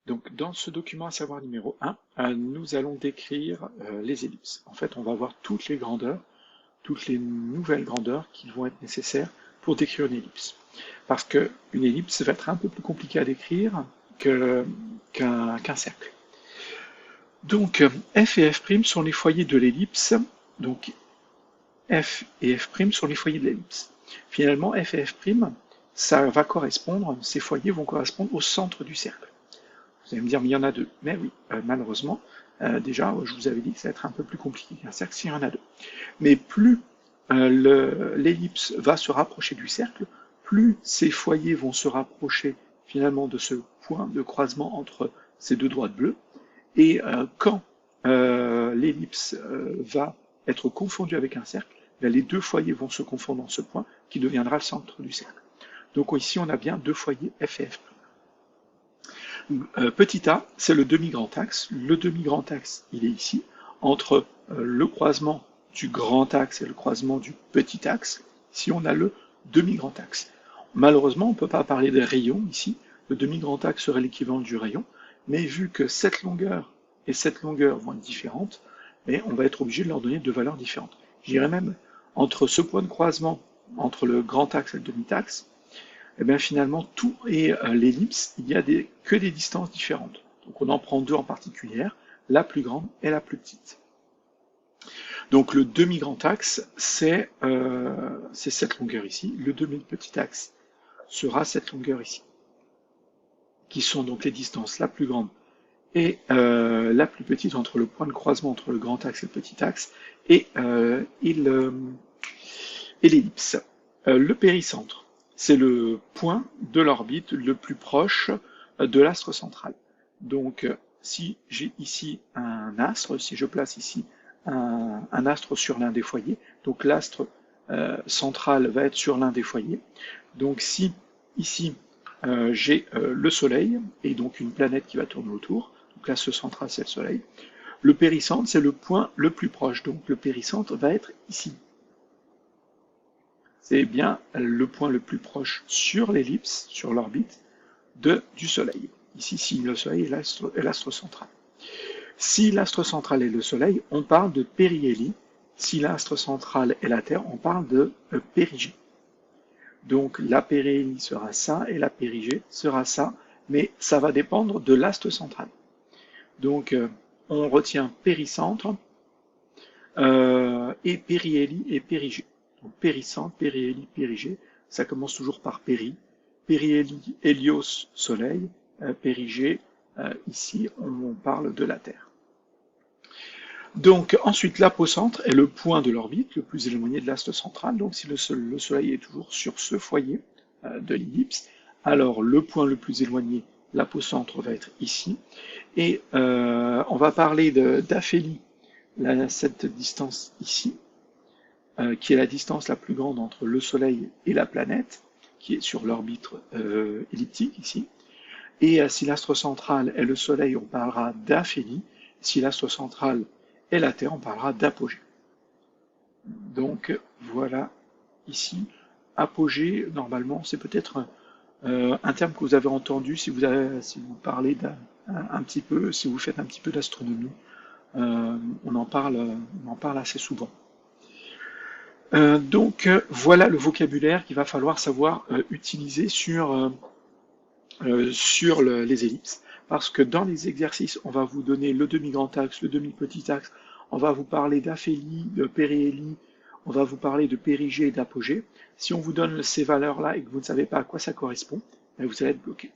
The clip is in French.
Donc, dans ce document à savoir numéro 1, nous allons décrire les ellipses. En fait, on va voir toutes les grandeurs, toutes les nouvelles grandeurs qui vont être nécessaires pour décrire une ellipse. Parce qu'une ellipse va être un peu plus compliquée à décrire qu'un cercle. Donc, f et f' sont les foyers de l'ellipse. Donc, f et f' sont les foyers de l'ellipse. Finalement, f et f', ça va correspondre, ces foyers vont correspondre au centre du cercle. Vous allez me dire, mais il y en a deux. Mais oui, malheureusement, déjà, je vous avais dit que ça va être un peu plus compliqué qu'un cercle s'il y en a deux. Mais plus l'ellipse va se rapprocher du cercle, plus ces foyers vont se rapprocher finalement de ce point de croisement entre ces deux droites bleues. Et quand l'ellipse va être confondue avec un cercle, les deux foyers vont se confondre dans ce point qui deviendra le centre du cercle. Donc ici, on a bien deux foyers f et f'. Petit a, c'est le demi-grand axe. Le demi-grand axe, il est ici, entre le croisement du grand axe et le croisement du petit axe. Ici, on a le demi-grand axe. Malheureusement, on ne peut pas parler des rayons ici. Le demi-grand axe serait l'équivalent du rayon. Mais vu que cette longueur et cette longueur vont être différentes, on va être obligé de leur donner deux valeurs différentes. Je dirais même, entre ce point de croisement, entre le grand axe et le demi-axe, et bien finalement, tout et l'ellipse, il n'y a que des distances différentes. Donc on en prend deux en particulier, la plus grande et la plus petite. Donc le demi-grand axe, c'est cette longueur ici. Le demi-petit axe sera cette longueur ici. Qui sont donc les distances la plus grande et la plus petite entre le point de croisement entre le grand axe et le petit axe et l'ellipse. Le péricentre, c'est le point de l'orbite le plus proche de l'astre central. Donc, si j'ai ici un astre, si je place ici un astre sur l'un des foyers, donc l'astre central va être sur l'un des foyers. Donc, si ici j'ai le Soleil et donc une planète qui va tourner autour, donc l'axe central c'est le Soleil, le péricentre c'est le point le plus proche, donc le péricentre va être ici. C'est bien le point le plus proche sur l'ellipse, sur l'orbite, du Soleil. Ici, si le Soleil est l'astre central. Si l'astre central est le Soleil, on parle de périhélie. Si l'astre central est la Terre, on parle de périgée. Donc la périhélie sera ça et la périgée sera ça, mais ça va dépendre de l'astre central. Donc on retient péricentre et périhélie et périgée. Donc péricentre, périhélie, périgée, ça commence toujours par péri. Périhélie, hélios, soleil, périgée, ici on parle de la Terre. Donc ensuite l'apocentre est le point de l'orbite le plus éloigné de l'astre central, donc si le soleil est toujours sur ce foyer de l'ellipse, alors le point le plus éloigné, l'apocentre, va être ici, et on va parler d'aphélie, cette distance ici, qui est la distance la plus grande entre le Soleil et la planète, qui est sur l'orbite elliptique ici. Et si l'astre central est le Soleil, on parlera d'aphélie. Si l'astre central est la Terre, on parlera d'apogée. Donc voilà ici, apogée, normalement, c'est peut-être un terme que vous avez entendu si vous parlez un petit peu, si vous faites un petit peu d'astronomie. On en parle assez souvent. Donc voilà le vocabulaire qu'il va falloir savoir utiliser sur les ellipses, parce que dans les exercices, on va vous donner le demi-grand axe, le demi-petit axe, on va vous parler d'aphélie, de périhélie, on va vous parler de périgée et d'apogée. Si on vous donne ces valeurs-là et que vous ne savez pas à quoi ça correspond, vous allez être bloqué.